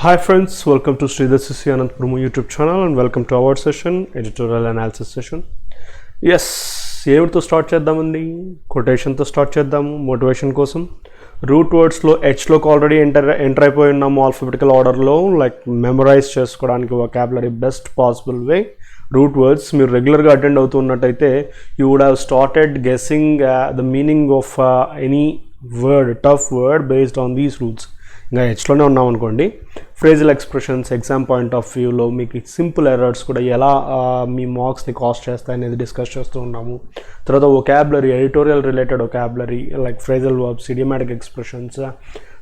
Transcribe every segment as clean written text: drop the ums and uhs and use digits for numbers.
Hi friends, welcome to Sreedhar'scce Anantapuramu YouTube channel and welcome to our session, Editorial Analysis session. Yes, ఏమిటితో start చేద్దామండి, కొటేషన్తో start చేద్దాము motivation కోసం. Root వర్డ్స్లో హెచ్లోకి ఆల్రెడీ ఎంటర్ అయిపోయి ఉన్నాము ఆల్ఫాబెటికల్ ఆర్డర్లో, లైక్ మెమరైజ్ చేసుకోవడానికి vocabulary best possible way. Root words మీరు రెగ్యులర్గా అటెండ్ అవుతున్నట్టయితే you would have started guessing the meaning of any word, tough word based on these roots. ఇంకా హెచ్లోనే ఉన్నాం అనుకోండి. Phrasal expressions exam point of వ్యూలో మీకు సింపుల్ ఎర్రర్స్ కూడా ఎలా మీ మార్క్స్ని కాస్ట్ చేస్తాయి అనేది డిస్కస్ చేస్తూ ఉన్నాము. తర్వాత vocabulary, editorial related vocabulary like phrasal verbs, idiomatic expressions,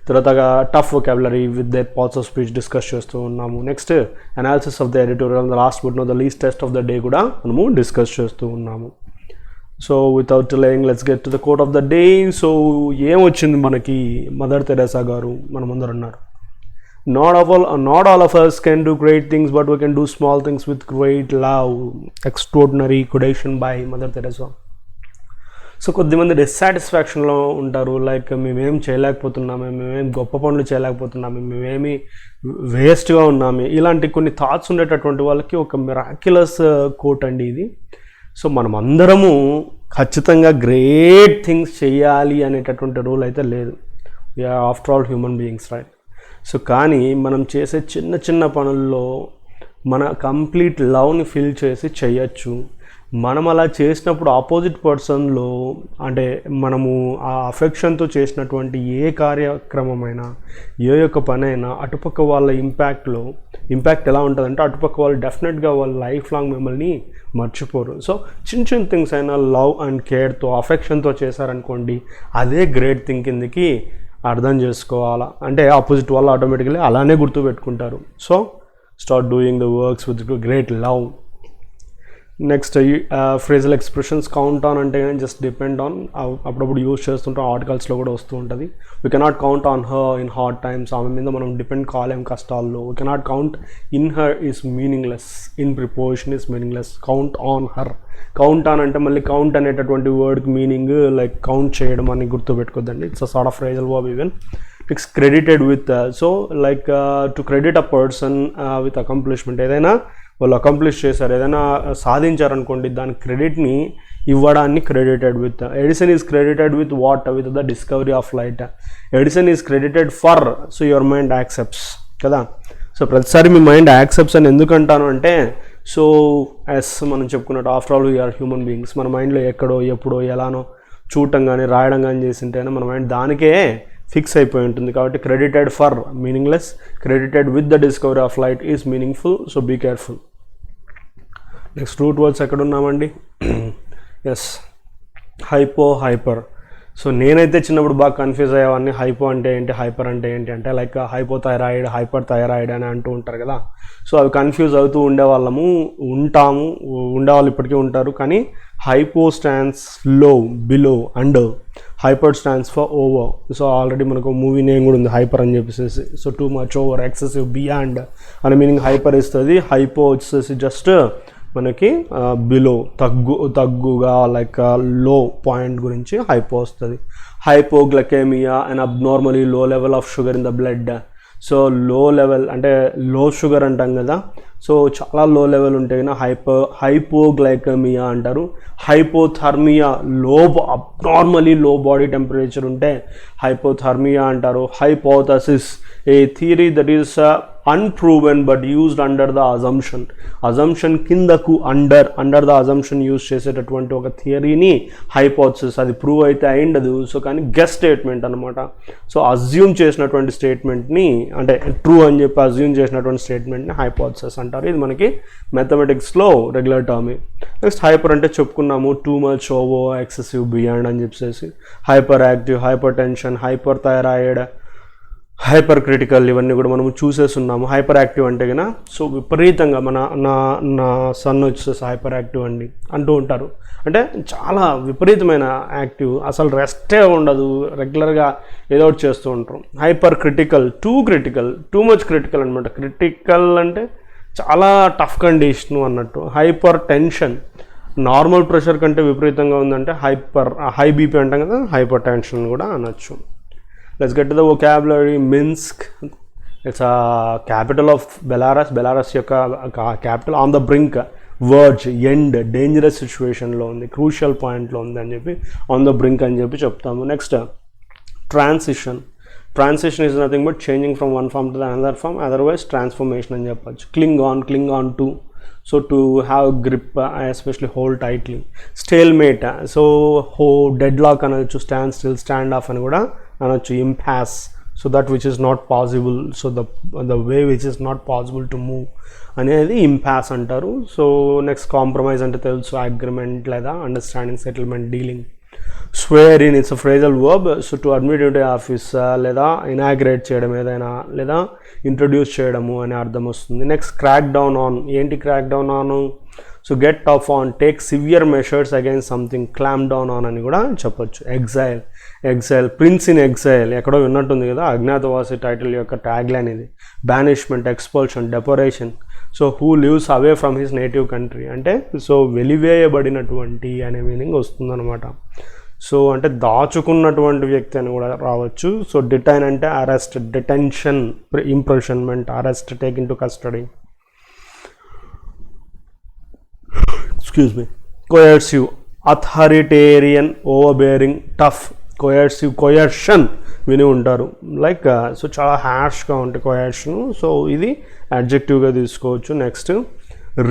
తర్వాత tough vocabulary with the parts of speech discuss చేస్తూ ఉన్నాము. Next analysis of the editorial, the last but no the least test of the day కూడా మనము discuss చేస్తూ ఉన్నాము. So without delaying let's get to the quote of the day. So ఏమొచ్చింది మనకి, mother Teresa గారు మన ముందర ఉన్నారు. Not all of us can do great things, but we can do small things with great love. Extraordinary quotation by Mother Teresa. So కొద్దిమంది డిస్సాటిస్ఫాక్షన్లో ఉంటారు, like మేమేం చేయలేకపోతున్నాము, మేమేం గొప్ప పనులు చేయలేకపోతున్నాము, మేమేమి వేస్ట్గా ఉన్నాము, ఇలాంటి కొన్ని థాట్స్ ఉండేటటువంటి వాళ్ళకి ఒక మిరాక్యులస్ కోట్ అండి ఇది. సో మనం అందరము ఖచ్చితంగా గ్రేట్ థింగ్స్ చేయాలి అనేటటువంటి రూల్ అయితే లేదు. We are after all human beings, right? So కానీ మనం చేసే చిన్న చిన్న పనుల్లో మన కంప్లీట్ లవ్ని ఫీల్ చేసి చేయొచ్చు. మనం అలా చేసినప్పుడు ఆపోజిట్ పర్సన్లో, అంటే మనము ఆ అఫెక్షన్తో చేసినటువంటి ఏ కార్యక్రమమైనా, ఏ యొక్క పని అయినా అటుపక్క వాళ్ళ ఇంపాక్ట్ ఎలా ఉంటుందంటే, అటుపక్క వాళ్ళు డెఫినెట్గా వాళ్ళ లైఫ్ లాంగ్ మిమ్మల్ని మర్చిపోరు. సో చిన్న చిన్న థింగ్స్ అయినా లవ్ అండ్ కేర్తో, అఫెక్షన్తో చేశారనుకోండి, అదే గ్రేట్ థింగ్ కిందకి అర్థం చేసుకోవాలా. అంటే ఆపోజిట్ వాళ్ళు ఆటోమేటిక్లీ అలానే గుర్తుపెట్టుకుంటారు. So start doing the works with great love. Next phrasal expressions count on అంటే జస్ట్ డిపెండ్ ఆన్, అప్పుడప్పుడు యూజ్ చేస్తుంటాం, ఆర్టికల్స్లో కూడా వస్తూ ఉంటుంది. We cannot count on her in hard times, ఆమె మీద మనం డిపెండ్ కాలేం కష్టాల్లో. We cannot count in her is meaningless, in preposition is meaningless. Count on her, count on అంటే మళ్ళీ కౌంట్ అనేటటువంటి వర్డ్కి మీనింగ్ లైక్ కౌంట్ చేయడం అని గుర్తుపెట్టుకోద్దండి. It's a sort of phrasal verb even. It's credited with, so like to credit a person with accomplishment. ఏదైనా వాళ్ళు accomplish చేశారు, ఏదైనా సాధించారనుకోండి, దాని క్రెడిట్ని ఇవ్వడాన్ని credited with. Edison is credited with what? With the discovery of light. Edison is credited for, so your mind accepts కదా. So ప్రతిసారి మీ మైండ్ యాక్సెప్ట్స్ అని ఎందుకంటాను అంటే, సో యాజ్ మనం చెప్పుకున్నట్టు after all we are human beings. మన మైండ్లో ఎక్కడో ఎప్పుడో ఎలానో చూడటం కానీ రాయడం కానీ చేసింటేనే మన మైండ్ దానికే ఫిక్స్ అయిపోయి ఉంటుంది. కాబట్టి credited for meaningless, credited with the discovery of light is meaningful. So be careful. Next root words ఎక్కడ ఉన్నామండి? Yes, hypo, hyper. సో నేనైతే చిన్నప్పుడు బాగా కన్ఫ్యూజ్ అయ్యేవాడిని. హైపో అంటే ఏంటి, హైపర్ అంటే ఏంటి అంటే, లైక్ హైపోథైరాయిడ్, హైపర్ థైరాయిడ్ అని అంటూ ఉంటారు కదా. సో అవి కన్ఫ్యూజ్ అవుతూ ఉండేవాళ్ళు ఇప్పటికీ ఉంటారు. కానీ హైపో స్టాండ్స్ లో, below, under. Hyper stands for over. So already మనకు మూవీ నేమ్ కూడా ఉంది, హైపర్ అని చెప్పేసి. So too much, over, excessive, beyond అనే మీనింగ్ హైపర్ ఇస్తుంది. హైపో వచ్చేసి జస్ట్ మనకి బిలో, తగ్గుగా, లైక్ లో పాయింట్ గురించి హైపో వస్తుంది. హైపోగ్లైకెమియా అండ్ అబ్నార్మలీ లో level of sugar in the blood. So లో లెవెల్ అంటే లో షుగర్ అంటాం కదా. సో చాలా లో లెవెల్ ఉంటే కన్నా హైపోగ్లైకెమియా అంటారు. హైపోథర్మియా, అబ్నార్మలీ లో బాడీ టెంపరేచర్ ఉంటే హైపోథర్మియా అంటారు. Hypothesis, A theory that is unproven but used under the assumption కిందకు under the assumption యూజ్ చేసేటటువంటి ఒక థియరీని హైపోథసిస్. అది ప్రూవ్ అయితే అయిండదు, సో కానీ గెస్ స్టేట్మెంట్ అనమాట. సో అజ్యూమ్ చేసినటువంటి స్టేట్మెంట్ని, అంటే ట్రూ అని చెప్పి అజ్యూమ్ చేసినటువంటి స్టేట్మెంట్ని హైపోథసిస్ అంటారు. ఇది మనకి మ్యాథమెటిక్స్లో రెగ్యులర్ టర్మ్. నెక్స్ట్ హైపర్ అంటే చెప్పుకున్నాము, too much, over, excessive, beyond అని చెప్పేసి. Hyper active, hyper tension, hyper thyroid, hyper critical, ఇవన్నీ కూడా మనము చూసేస్తున్నాము. హైపర్ యాక్టివ్ అంటే కన్నా, సో విపరీతంగా నా సన్ వచ్చేసి హైపర్ యాక్టివ్ అండి అంటూ ఉంటారు. అంటే చాలా విపరీతమైన యాక్టివ్, అసలు రెస్టే ఉండదు, రెగ్యులర్గా ఏదో ఒకటి చేస్తూ ఉంటారు. Hyper critical, too much critical అనమాట. క్రిటికల్ అంటే చాలా టఫ్ కండిషను అన్నట్టు. హైపర్ టెన్షన్, నార్మల్ ప్రెషర్ కంటే విపరీతంగా ఉందంటే హై బీపీ అంటాం కదా, హైపర్ టెన్షన్ కూడా అనొచ్చు. Let's get to the vocabulary. Minsk, it's capital of Belarus. Belarus యొక్క capital on the brink, verge, end, dangerous సిచ్యువేషన్లో ఉంది, క్రూషియల్ పాయింట్లో ఉంది అని చెప్పి ఆన్ ద బ్రింక్ అని చెప్పి చెప్తాము. Next transition. Transition is nothing but changing from one form to the another form, otherwise transformation అని చెప్పచ్చు. Cling on to, so to have grip, especially hold tightly. Stalemate, so deadlock అనొచ్చు, standstill, standoff అని కూడా అనొచ్చు. Impasse, so that which is not possible, so the way which is not possible to move అనేది impasse అంటారు. So next compromise అంటే తెలుసు, agreement లేదా understanding, settlement, dealing. Swear in, it's a phrasal verb, so to admit into office లేదా inaugurate చేయడం ఏదైనా, లేదా introduce చేయడము అనే అర్థం వస్తుంది. Next crack down on. ఏంటి crack down on? So get tough on, take severe measures against something, clamp down on అని కూడా చెప్పొచ్చు. ఎగ్జైల్, ప్రిన్స్ ఇన్ ఎగ్జైల్ ఎక్కడో విన్నట్టుంది కదా, అజ్ఞాతవాసి టైటిల్ యొక్క ట్యాగ్ లైన్ ఇది. Banishment, expulsion, deportation, so who lives away from his native country అంటే so వెలివేయబడినటువంటి అనే మీనింగ్ వస్తుందన్నమాట. సో అంటే దాచుకున్నటువంటి వ్యక్తి అని కూడా రావచ్చు. సో డిటైన్ అంటే arrest, detention, imprisonment, arrest, take into custody. Excuse me. Coercive, authoritarian, overbearing, tough. Coercive, coercion విని ఉంటారు, లైక్ సో చాలా హ్యాష్గా ఉంటాయి కోయర్షన్. సో ఇది అడ్జెక్టివ్గా తీసుకోవచ్చు. Next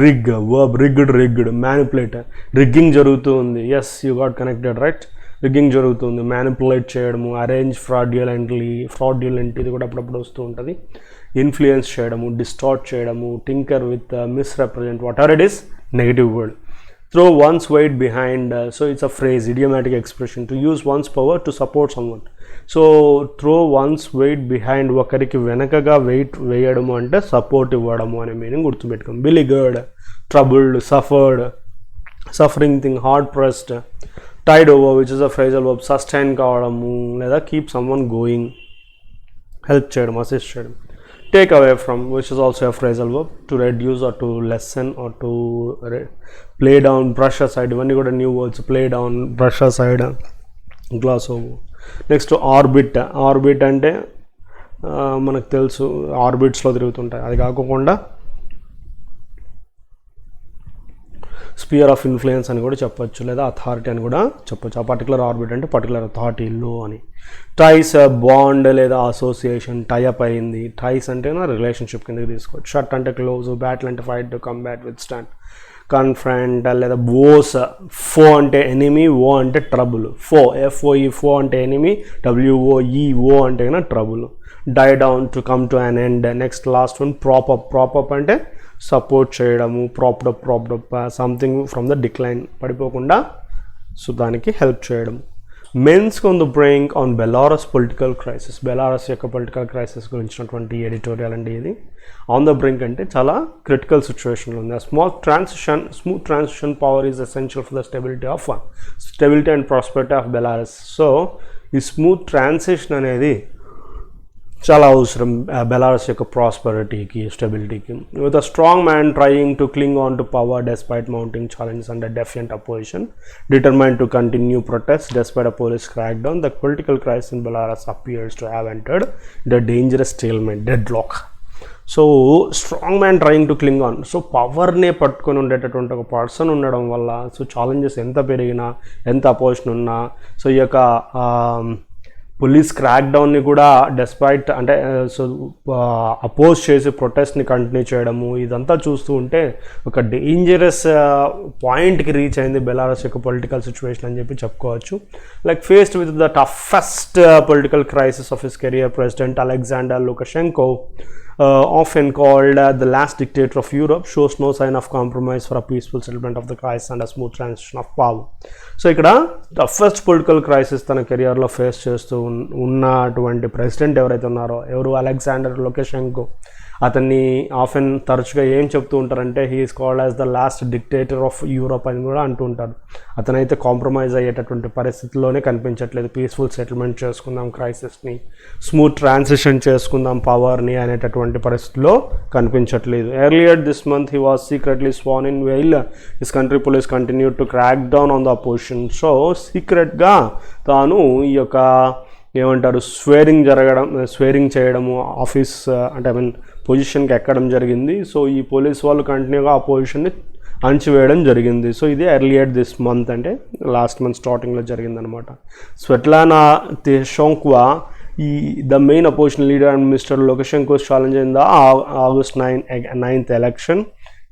rig, verb, rigged, manipulator, rigging జరుగుతూ ఉంది. Yes, you got connected, right. Rigging జరుగుతుంది, మ్యానిపులేట్ చేయడము, అరేంజ్ ఫ్రాడ్యులెంట్ ఇది కూడా అప్పుడప్పుడు వస్తూ ఉంటుంది. ఇన్ఫ్లుయెన్స్ చేయడము, డిస్టార్ట్ చేయడము, tinker with, misrepresent, whatever it is, negative word. Throw one's weight behind, so it's a phrase, idiomatic expression, to use one's power to support someone. So throw one's weight behind, ఒకరికి వెనకగా wait వేయడము అంటే support ఇవ్వడము అనే meaning గుర్తుపెట్టుకోండి. Beleaguered, troubled, suffering thing, hard pressed. Tide over, which is a phrasal verb, sustain కావడము లేదా keep someone going, help చేయడం, assist చేయడం. Take away from, which is also a phrasal verb, to reduce or to lessen or to play down, brush aside. Ivanni kuda new words, play down, brush aside, gloss over. Next orbit. Orbit ante manaku telusu orbits lo tirugutuntayi, adi kaakunda spear of influence అని కూడా చెప్పొచ్చు, లేదా authority అని కూడా చెప్పొచ్చు. ఆ particular orbit అంటే particular అథారిటీలో అని. టైస్, బాండ్ లేదా అసోసియేషన్, టైఅప్ అయింది. టైస్ అంటే రిలేషన్షిప్ కిందకి తీసుకోవచ్చు. షట్ అంటే క్లోజ్, బ్యాటిల్ అంటే fight, to combat, with stand, confront లేదా వోస్. ఫో అంటే ఎనిమీ, ఓ అంటే ట్రబుల్. ఎఫ్ఓఈ, ఫో అంటే ఎనిమీ, డబ్ల్యూఓఈ, ఓ అంటే trouble. Die down, to come to an end. Next last one prop up అంటే సపోర్ట్ చేయడము, propped up something from the decline, పడిపోకుండా సో దానికి హెల్ప్ చేయడం. Minsk on the brink on Belarus political crisis. Belarus యొక్క political crisis గురించినటువంటి editorial అండి ఇది. On the brink అంటే చాలా క్రిటికల్ సిచ్యువేషన్లో ఉంది. Smooth transition power is essential for the stability and prosperity of Belarus. So ఈ స్మూత్ ట్రాన్సిషన్ అనేది చాలా అవసరం బెలారస్ యొక్క ప్రాస్పరిటీకి, స్టెబిలిటీకి. With a strongman trying to cling on to power despite mounting challenges under defiant opposition, determined to continue protest despite a police crackdown, the political crisis in Belarus appears to have entered the dangerous stalemate, deadlock. So strongman trying to cling on, so పవర్నే పట్టుకొని ఉండేటటువంటి ఒక person ఉండడం వల్ల so challenges ఎంత పెరిగినా, ఎంత opposition ఉన్నా, so ఈ యొక్క పోలీస్ క్రాక్ డౌన్ని కూడా డెస్పైట్ అంటే సో అపోజ్ చేసి ప్రొటెస్ట్ని కంటిన్యూ చేయడము, ఇదంతా చూస్తూ ఉంటే ఒక డేంజరస్ పాయింట్కి రీచ్ అయింది బెలారస్ యొక్క పొలిటికల్ సిచ్యువేషన్ అని చెప్పి చెప్పుకోవచ్చు. Like faced with the toughest political crisis of his career, president Alexander Lukashenko, often called the last dictator of Europe, shows no sign of compromise for a peaceful settlement of the crisis and a smooth transition of power. So ఇక్కడ toughest political crisis తన కెరియర్లో face చేస్తూ ఉన్నటువంటి president ఎవరైతే ఉన్నారో, ఎవరు Alexander Lukashenko, అతన్ని often తరచుగా ఏం చెప్తూ ఉంటారంటే he is called as the last dictator of Europe అని కూడా అంటూ ఉంటారు. అతనైతే కాంప్రమైజ్ అయ్యేటటువంటి పరిస్థితిలోనే కనిపించట్లేదు. పీస్ఫుల్ సెటిల్మెంట్ చేసుకుందాం క్రైసిస్ని, స్మూత్ ట్రాన్సిషన్ చేసుకుందాం పవర్ని అనేటటువంటి పరిస్థితిలో కనిపించట్లేదు. Earlier this month he was secretly sworn in while his country police continue to crack down on the opposition. So సీక్రెట్గా తాను ఈ యొక్క ఏమంటారు స్వేరింగ్ చేయడము ఆఫీస్ అంటే ఐ మీన్ పొజిషన్కి ఎక్కడం జరిగింది. సో ఈ పోలీస్ వాళ్ళు కంటిన్యూగా ఆ పొజిషన్ని అణచివేయడం జరిగింది. సో ఇది ఎర్లియర్ దిస్ మంత్ అంటే లాస్ట్ మంత్ స్టార్టింగ్లో జరిగిందనమాట. స్వెట్లానా తిషోంక్వా the main opposition leader and Mr. Lukashenko's challenge in the August 9th election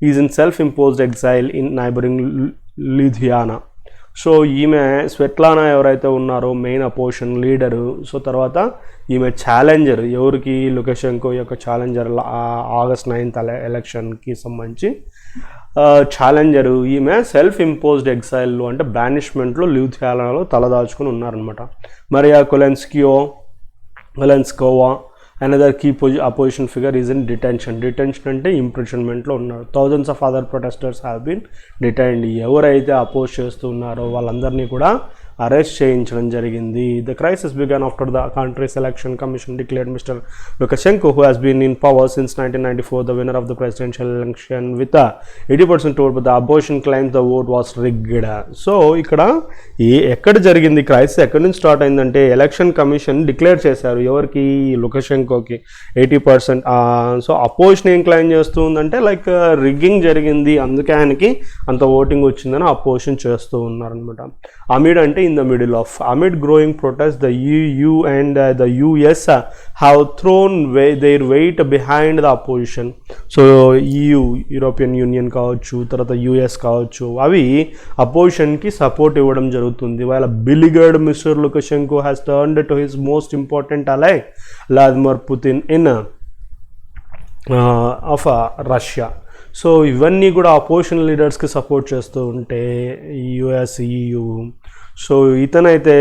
is in self-imposed exile in neighboring Lithuania. So ఈమె స్వెట్లానా ఎవరైతే ఉన్నారో మెయిన్ అపోజిషన్ లీడరు, సో తర్వాత ఈమె challenger ఎవరికి Lukashenko యొక్క ఛాలెంజర్ ఆగస్ట్ 9th ఎలక్షన్కి సంబంధించి ఛాలెంజరు ఈమె సెల్ఫ్ ఇంపోజ్డ్ ఎగ్జైల్లో అంటే బ్యానిష్మెంట్లో లిథుయానాలో తలదాచుకుని ఉన్నారనమాట. Mariya Kolenskova, another key opposition figure, is in detention. Detention అంటే ఇంప్రిజన్మెంట్లో ఉన్నారు. Thousands of other protesters have been detained. ఎవరైతే అపోజ్ చేస్తూ ఉన్నారో వాళ్ళందరినీ కూడా అరెస్ట్ చేయించడం జరిగింది. The crisis began after the country's election commission declared Mr. Lukashenko, who has been in power since 1994, the winner of the presidential election with a 80% vote, but the opposition claims the vote was rigged. So ఇక్కడ ఎక్కడ జరిగింది crisis, ఎక్కడి నుంచి start అయిందంటే election commission declare చేశారు ఎవరికి, లుకషెంకోకి 80%. So opposition ఏం claim చేస్తూ ఉందంటే లైక్ రిగ్గింగ్ జరిగింది, అందుకే ఆయనకి అంత ఓటింగ్ వచ్చిందని అపోజిషన్ చేస్తూ ఉన్నారనమాట. అమిడ్ అంటే in the middle of amid growing protests, the EU and the US have thrown their weight behind the opposition. So EU European Union కావచ్చు, తర్వాత US కావచ్చు, అవి అపోజిషన్కి సపోర్ట్ ఇవ్వడం జరుగుతుంది. వాళ్ళ beleaguered Mr Lukashenko has turned to his most important ally Vladimir Putin in of Russia. సో ఇవన్నీ కూడా అపోజిషన్ లీడర్స్కి సపోర్ట్ చేస్తూ ఉంటే US EU, సో ఇతనైతే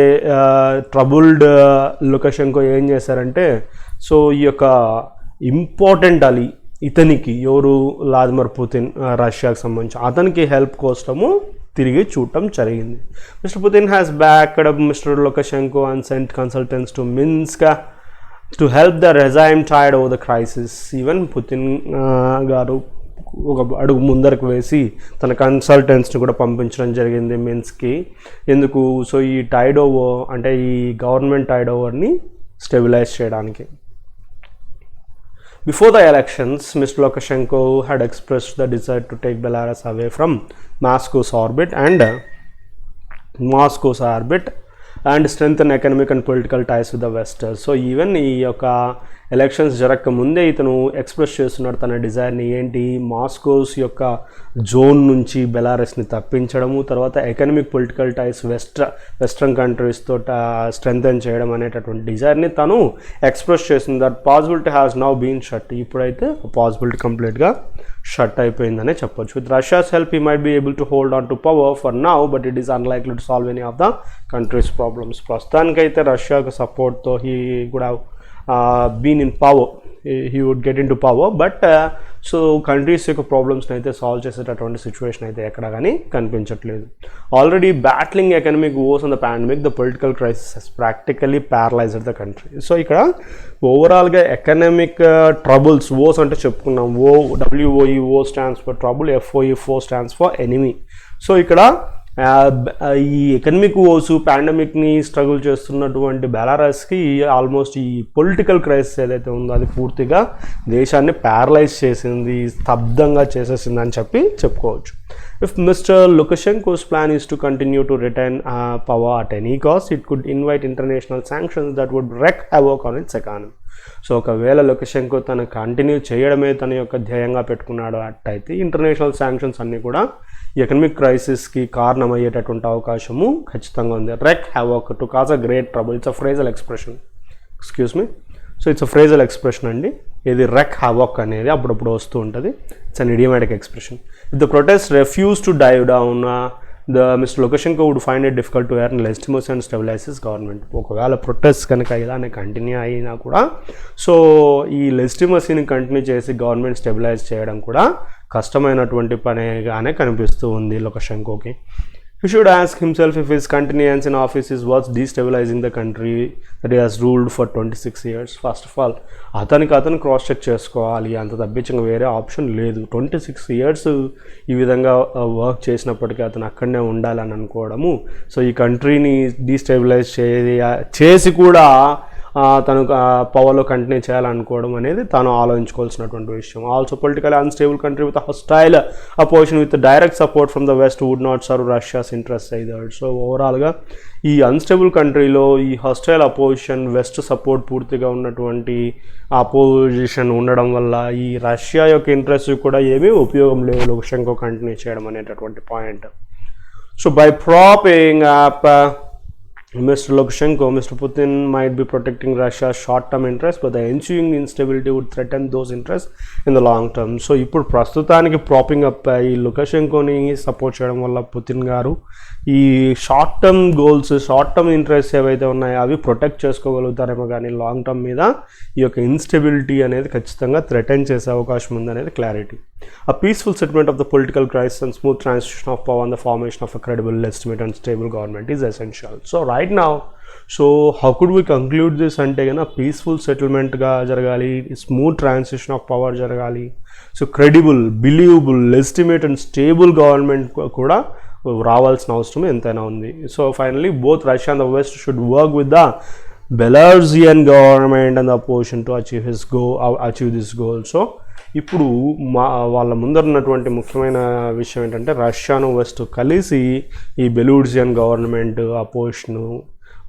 ట్రబుల్డ్ లుకషెంకో ఏం చేశారంటే, సో ఈ యొక్క ఇంపార్టెంట్ అలీ ఇతనికి ఎవరు వ్లాదిమిర్ పుతిన్ రష్యాకి సంబంధించి అతనికి హెల్ప్ కోసము తిరిగి చూడటం జరిగింది. Mr Putin has backed up Mr Lukashenko and sent consultants to Minsk to help the regime tide over the crisis. Even Putin గారు ఒక అడుగు ముందరకు వేసి తన కన్సల్టెంట్స్ని కూడా పంపించడం జరిగింది మిన్స్కి. ఎందుకు, సో ఈ టైడ్ ఓవర్ అంటే ఈ గవర్నమెంట్ టైడ్ ఓవర్ని స్టెబిలైజ్ చేయడానికి. Before the elections Mr Lukashenko had expressed the desire to take Belarus away from Moscow's orbit and strengthen economic and political ties with the west. So even ఈ యొక్క elections జరగక ముందే ఇతను express చేస్తున్నాడు తన డిజైర్ని, ఏంటి, మాస్కోస్ యొక్క జోన్ నుంచి బెలారస్ని తప్పించడము, తర్వాత ఎకనామిక్ పొలిటికల్ టైస్ వెస్ట్రన్ కంట్రీస్తో స్ట్రెంగ్తెన్ చేయడం అనేటటువంటి డిజైర్ని తను ఎక్స్ప్రెస్ చేసింది. That possibility has now been shut. ఇప్పుడైతే పాసిబిలిటీ కంప్లీట్గా షట్ అయిపోయిందనే చెప్పొచ్చు. With Russia's help he might be able to hold on to power for now, but it is unlikely to solve any of the country's problems. ప్రస్తుతానికైతే రష్యాకు సపోర్ట్తో he కూడా been in power, he would get into power, but so countries యొక్క ప్రాబ్లమ్స్ని అయితే solve చేసేటటువంటి situation అయితే ఎక్కడ కానీ కనిపించట్లేదు. Already battling economic woes and the pandemic, the political crisis has practically paralysed the country. So ఇక్కడ ఓవరాల్గా ఎకనామిక్ ట్రబుల్స్, వోర్స్ అంటే చెప్పుకున్నాం, WOE stands for trouble, FOE stands for enemy. So ఇక్కడ ఈ ఎకనమిక్ వోర్స్, పాండమిక్ని స్ట్రగుల్ చేస్తున్నటువంటి బెలారస్కి almost ఈ పొలిటికల్ క్రైసిస్ ఏదైతే ఉందో అది పూర్తిగా దేశాన్ని ప్యారలైజ్ చేసింది, స్తబ్దంగా చేసేసింది అని చెప్పుకోవచ్చు. If Mr. Lukashenko's plan is to continue to retain power at any cost, it could invite international sanctions that would wreak havoc on its economy. So ఒకవేళ లుకషెంకో తను కంటిన్యూ చేయడమే తన యొక్క ధ్యేయంగా పెట్టుకున్నాడు అట్టయితే ఇంటర్నేషనల్ శాంక్షన్స్ అన్నీ కూడా ఎకనమిక్ క్రైసిస్కి కారణమయ్యేటటువంటి అవకాశము ఖచ్చితంగా ఉంది. Wreak havoc to cause a great trouble, it's a phrasal expression, so it's a phrasal expression అండి. ఇది రెక్ హ్యావోక్ అనేది అప్పుడప్పుడు వస్తూ ఉంటుంది. It's an idiomatic expression. If the protest refuse to die down, Mr. Lukashenko would find it difficult to earn legitimacy and stabilize his government. ఒకవేళ protest కనుక ఇలానే continue అయినా కూడా సో ఈ లెజిటిమసీని కంటిన్యూ చేసి గవర్నమెంట్ స్టెబిలైజ్ చేయడం కూడా కష్టమైనటువంటి పనిగానే కనిపిస్తూ ఉంది లుకషెంకోకి. he should ask himself if his continuance in office is what's destabilizing the country that he has ruled for 26 years. First of all, అతను క్రాస్ చెక్ చేసుకోవాలి, అంత తప్పించగా వేరే ఆప్షన్ లేదు. 26 years ఈ విధంగా వర్క్ చేసినప్పటికీ అతను అక్కడనే ఉండాలని అనుకోవడము, సో ఈ కంట్రీని డీస్టెబిలైజ్ చేసి కూడా తను పవర్లో కంటిన్యూ చేయాలనుకోవడం అనేది తాను ఆలోచించుకోవాల్సినటువంటి విషయం. Also political unstable country with hostile opposition with direct support from the west would not serve Russia's interest either. So ఓవరాల్గా ఈ అన్స్టేబుల్ కంట్రీలో ఈ హస్టైల్ అపోజిషన్, వెస్ట్ సపోర్ట్ పూర్తిగా ఉన్నటువంటి అపోజిషన్ ఉండడం వల్ల ఈ రష్యా యొక్క ఇంట్రెస్ట్ కూడా ఏమీ ఉపయోగం లేదు లుకషెంకో కంటిన్యూ చేయడం అనేటటువంటి point. So by propping up Mr. Lukashenko, Mr. Putin might be protecting Russia's short-term interests, but the ensuing instability would threaten those interests in the long term. So, ఇప్పుడు ప్రస్తుతానికి propping up ఈ లుకషెంకోని support చేయడం వల్ల Putin గారు ఈ short term goals, short term interest ఏవైతే ఉన్నాయో అవి ప్రొటెక్ట్ చేసుకోగలుగుతారేమో, కానీ లాంగ్ టర్మ్ మీద ఈ యొక్క ఇన్స్టెబిలిటీ అనేది ఖచ్చితంగా థ్రెటన్ చేసే అవకాశం ఉందనేది clarity. A peaceful settlement of the political crisis and smooth transition of power and the formation of a credible, legitimate and stable government is essential. So right now, so how could we conclude this అంటే కన్నా peaceful సెటిల్మెంట్గా జరగాలి, smooth transition of power జరగాలి, so credible, believable, legitimate and stable government కూడా రావాల్సిన అవసరం ఎంతైనా ఉంది. So finally both Russia and the west should work with the Belarusian government and the opposition to achieve this goal. So ఇప్పుడు వాళ్ళ ముందరున్నటువంటి ముఖ్యమైన విషయం ఏంటంటే రష్యాను వెస్ట్ కలిసి ఈ బెలూజియన్ గవర్నమెంట్ అపోజిషను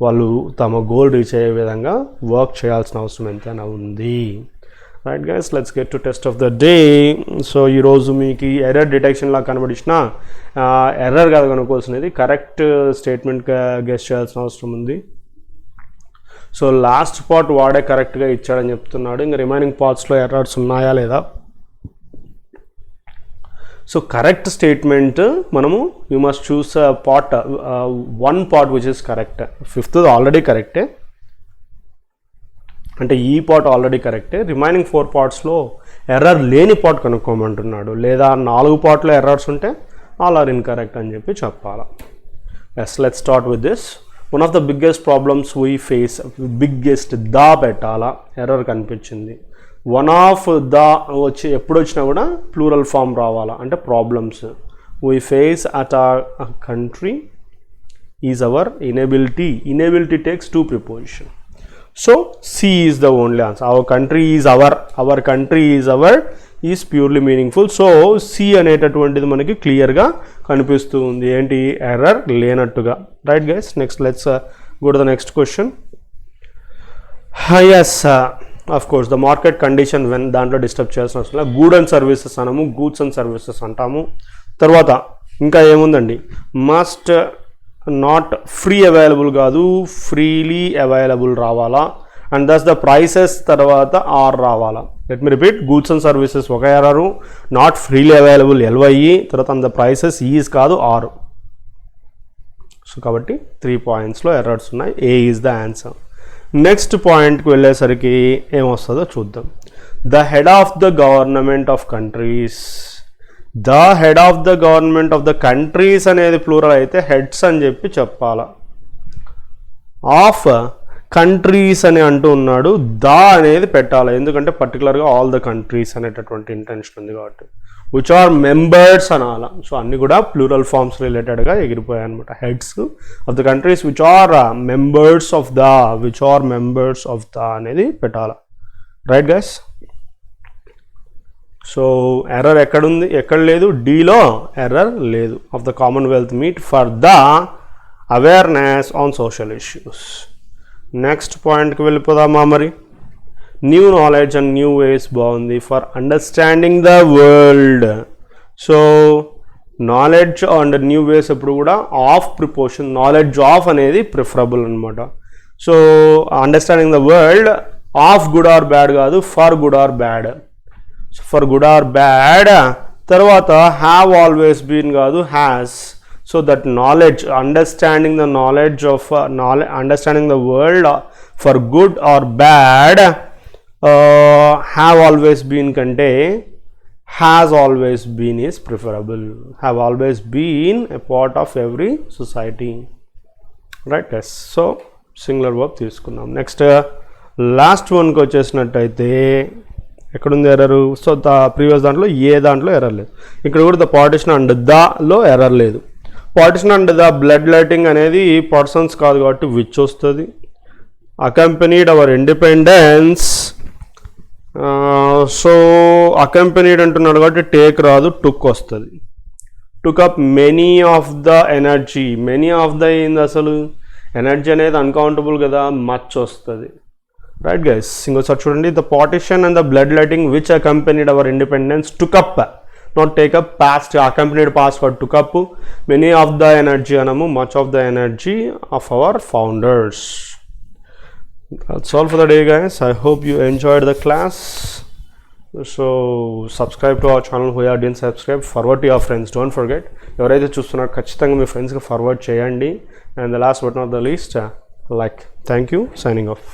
వాళ్ళు తమ గోల్ రీచ్ అయ్యే విధంగా వర్క్ చేయాల్సిన అవసరం ఎంతైనా ఉంది. Right guys, let's get to test of the day. So ఈరోజు మీకు ఎర్రర్ డిటెక్షన్ లా కనబడిన ఎర్రర్ కాదు కనుక్కోవాల్సినది, కరెక్ట్ స్టేట్మెంట్గా గెస్ చేయాల్సిన అవసరం ఉంది. సో లాస్ట్ పార్ట్ వాడే కరెక్ట్గా ఇచ్చాడని చెప్తున్నాడు, ఇంకా రిమైనింగ్ పార్ట్స్లో ఎర్రర్స్ ఉన్నాయా లేదా. సో కరెక్ట్ స్టేట్మెంట్ మనము you must choose part, one part which is correct. Fifth already కరెక్టే, అంటే ఈ పార్ట్ ఆల్రెడీ కరెక్టే. రిమైనింగ్ 4 పార్ట్స్లో ఎర్రర్ లేని పార్ట్ కనుక్కోమంటున్నాడు, లేదా 4 పార్ట్లో ఎర్రర్స్ ఉంటే ఆల్ ఆర్ ఇన్కరెక్ట్ అని చెప్పి చెప్పాలా. Yes, let's start with this. One of the biggest problems we face, biggest the పెట్టాలా, ఎర్రర్ కనిపించింది. వన్ ఆఫ్ ద వచ్చి ఎప్పుడు వచ్చినా కూడా ప్లూరల్ ఫామ్ రావాలా, అంటే ప్రాబ్లమ్స్ వీ ఫేస్ అట్ ఆ country is our inability. Inability takes 2 preposition. So C is the only answer. Our country is our country is our is purely meaningful. So C అనేటటువంటిది మనకి క్లియర్గా కనిపిస్తూ ఉంది, ఏంటి error లేనట్టుగా. Right guys, next let's go to the next question. Yes, of course the market condition when, దాంట్లో disturb చేయాల్సిన అవసరం లేదు. గూడ్ అండ్ సర్వీసెస్ అనము, గూడ్స్ అండ్ సర్వీసెస్ అంటాము. తర్వాత ఇంకా ఏముందండి, మస్ట్ నాట్ ఫ్రీ అవైలబుల్ కాదు, ఫ్రీలీ అవైలబుల్ రావాలా. అండ్ దస్ ద ప్రైసెస్ తర్వాత ఆర్ రావాలా. Let me repeat, goods and services ఒక error, not freely available LYE, తర్వాత అండ్ ద ప్రైసెస్ ఈజ్ కాదు ఆర్. సో కాబట్టి 3 pointsలో ఎర్రర్స్ ఉన్నాయి, A is the answer. Next పాయింట్కి వెళ్ళేసరికి ఏమొస్తుందో చూద్దాం. The head of the government of countries. The head of the government of the countries అనేది ప్లూరల్ అయితే హెడ్స్ అని చెప్పి చెప్పాలా. ఆఫ్ కంట్రీస్ అని అంటూ ఉన్నాడు, ద అనేది పెట్టాలి, ఎందుకంటే పర్టికులర్గా ఆల్ ద కంట్రీస్ అనేటటువంటి ఇంటెన్షన్ ఉంది కాబట్టి. విచ్ ఆర్ మెంబర్స్ అనాలా. సో అన్నీ కూడా ప్లూరల్ ఫార్మ్స్ రిలేటెడ్గా ఎగిరిపోయాయి అనమాట. Heads of the countries which are members of the, which are members of the అనేది పెట్టాలా. రైట్ గైస్, సో ఎర్రర్ ఎక్కడుంది, ఎక్కడ లేదు, డీలో ఎర్రర్ లేదు. Of the Commonwealth meet for the awareness on social issues. Next పాయింట్కి వెళ్ళిపోదామా మరి. New knowledge and new ways బాగుంది, for understanding the world. So knowledge and new ways ఎప్పుడు కూడా ఆఫ్ ప్రిపోర్షన్, నాలెడ్జ్ ఆఫ్ అనేది ప్రిఫరబుల్ అనమాట. So understanding the world of good or bad కాదు, for good or bad. For good or bad తర్వాత have always been కాదు, has. So that knowledge, understanding the knowledge of understanding the world for good or bad have always been కంటే has always been is preferable. Have always been a part of every society. Right? Yes. So singular verb తీసుకున్నాం. Next last వన్కి వచ్చేసినట్టయితే ఎక్కడుంది error? So previous దాంట్లో దాంట్లో error లేదు. ఇక్కడ కూడా the partition and దాలో ఎర్రర్ లేదు. Partition and the bloodletting అనేది పర్సన్స్ కాదు కాబట్టి విచ్ వస్తుంది. Accompanied our independence, so accompanied అంటున్నాడు కాబట్టి టేక్ రాదు, టుక్ వస్తుంది. Took up many of the energy. Many of the ఏంది అసలు? ఎనర్జీ అనేది అన్కౌంటబుల్ కదా, మచ్ వస్తుంది. రైట్ గైస్, ఇంకోసారి చూడండి. The partition and the bloodletting which accompanied our independence took up, not take up. Past accompanied past for took up. Many of the energy అనము, much of the energy of our founders. That's all for the day, guys. I hope you enjoyed the class. So subscribe to our channel who didn't subscribe. Forward to your friends. Don't forget. ఎవరైతే చూస్తున్నారో ఖచ్చితంగా మీ ఫ్రెండ్స్కి forward చేయండి. And the last but not the least, like. Thank you. Signing off.